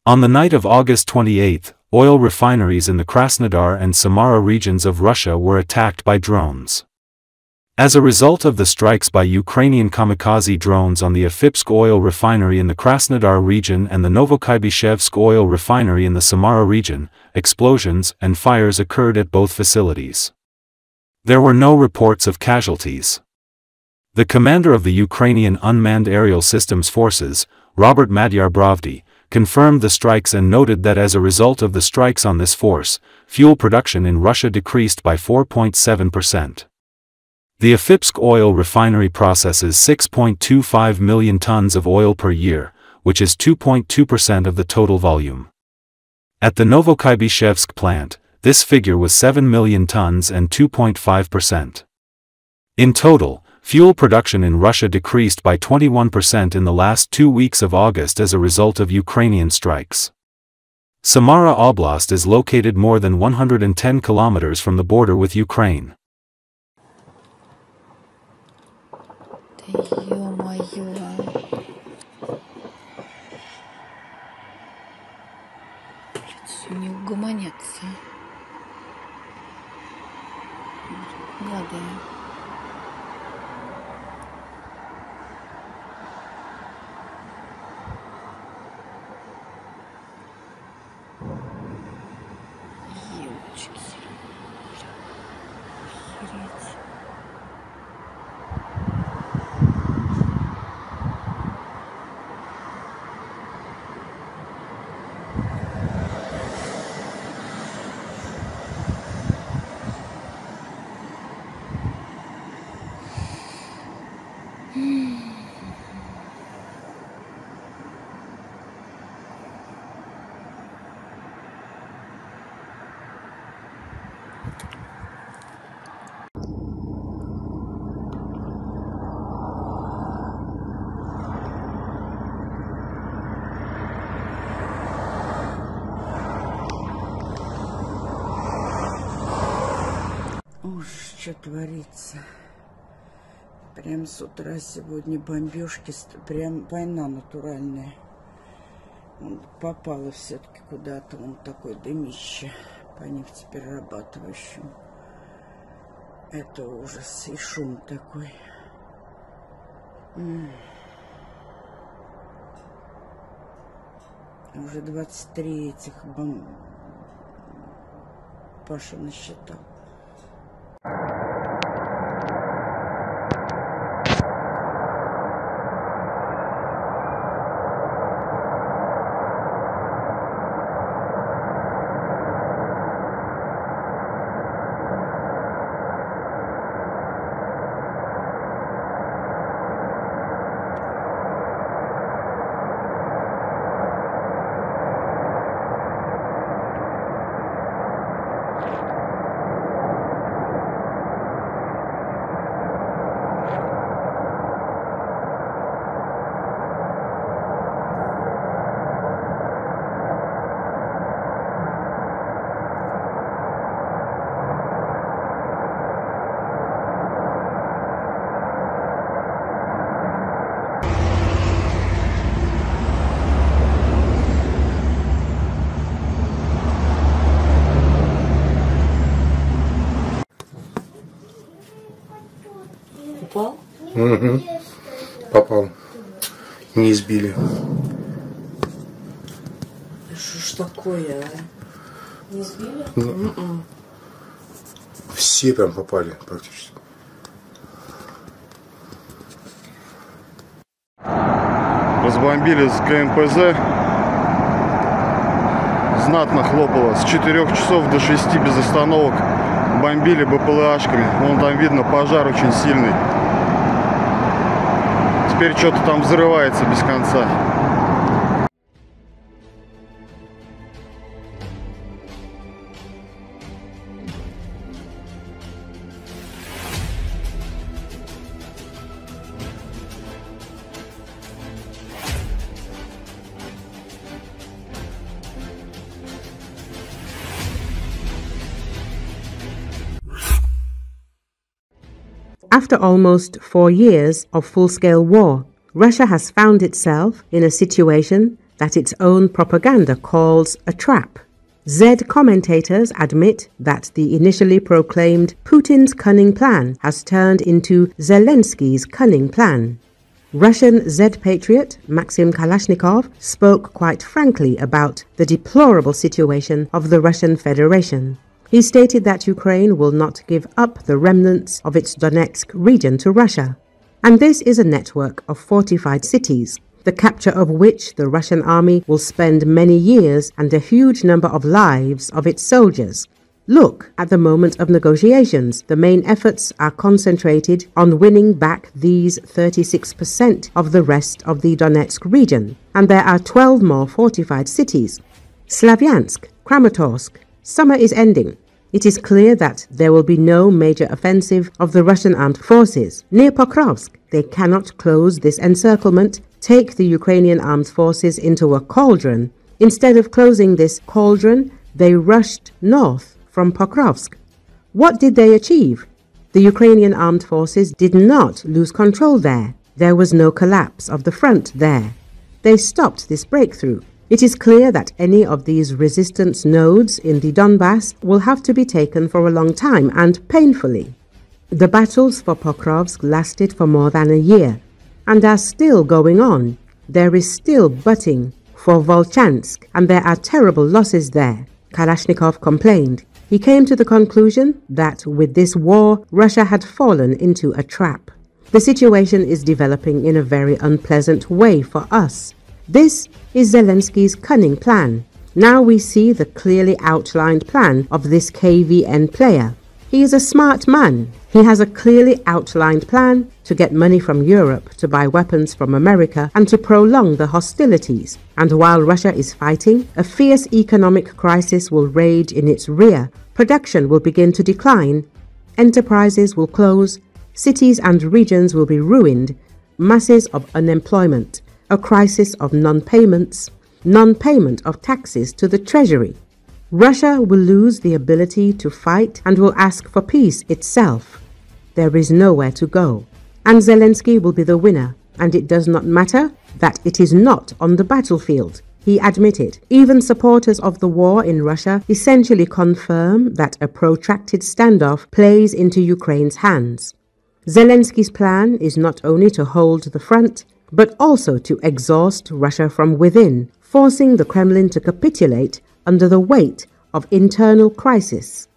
On the night of August 28, oil refineries in the Krasnodar and Samara regions of Russia were attacked by drones. As a result of the strikes by Ukrainian kamikaze drones on the Afipsk oil refinery in the Krasnodar region and the Novokuybyshevsk oil refinery in the Samara region, explosions and fires occurred at both facilities. There were no reports of casualties. The commander of the Ukrainian unmanned aerial systems forces, Robert Madyar Brovdi, confirmed the strikes and noted that as a result of the strikes on this force, fuel production in Russia decreased by 4.7%. The Afipsk oil refinery processes 6.25 million tons of oil per year, which is 2.2% of the total volume. At the Novokuybyshevsk plant, this figure was 7 million tons and 2.5%. In total, fuel production in Russia decreased by 21% in the last 2 weeks of August as a result of Ukrainian strikes. Samara Oblast is located more than 110 kilometers from the border with Ukraine. Что творится? Прям с утра сегодня бомбежки, прям война натуральная. Он попало все-таки куда-то, он такой дымище по нефтеперерабатывающим. Это ужас и шум такой. Уже 23 этих Паша насчитал. Попал? Угу. Попал. Не избили. Что ж такое, а? Не избили? Все прям попали практически. Разбомбили с КМПЗ. Знатно хлопало. С 4 часов до 6 без остановок. Бомбили БПЛАшками. Вон там видно, пожар очень сильный. Теперь что-то там взрывается без конца. After almost 4 years of full-scale war, Russia has found itself in a situation that its own propaganda calls a trap. Z commentators admit that the initially proclaimed Putin's cunning plan has turned into Zelensky's cunning plan. Russian Z patriot Maxim Kalashnikov spoke quite frankly about the deplorable situation of the Russian Federation. He stated that Ukraine will not give up the remnants of its Donetsk region to Russia. And this is a network of fortified cities, the capture of which the Russian army will spend many years and a huge number of lives of its soldiers. Look, at the moment of negotiations, the main efforts are concentrated on winning back these 36% of the rest of the Donetsk region, and there are 12 more fortified cities. Slavyansk, Kramatorsk, summer is ending. It is clear that there will be no major offensive of the Russian armed forces. Near Pokrovsk, they cannot close this encirclement, take the Ukrainian armed forces into a cauldron. Instead of closing this cauldron, they rushed north from Pokrovsk. What did they achieve? The Ukrainian armed forces did not lose control there. There was no collapse of the front there. They stopped this breakthrough. It is clear that any of these resistance nodes in the Donbass will have to be taken for a long time and painfully. The battles for Pokrovsk lasted for more than a year and are still going on. There is still butting for Volchansk, and there are terrible losses there, Kalashnikov complained. He came to the conclusion that with this war, Russia had fallen into a trap. The situation is developing in a very unpleasant way for us. This is Zelensky's cunning plan. Now we see the clearly outlined plan of this KVN player. He is a smart man. He has a clearly outlined plan to get money from Europe, to buy weapons from America, and to prolong the hostilities. And while Russia is fighting, a fierce economic crisis will rage in its rear. Production will begin to decline. Enterprises will close. Cities and regions will be ruined. Masses of unemployment. A crisis of non-payments. Non-payment of taxes to the treasury. Russia will lose the ability to fight and will ask for peace itself. There is nowhere to go. And Zelensky will be the winner. And it does not matter that it is not on the battlefield. He admitted. Even supporters of the war in Russia essentially confirm that a protracted standoff plays into Ukraine's hands. Zelensky's plan is not only to hold the front, but also to exhaust Russia from within, forcing the Kremlin to capitulate under the weight of internal crisis.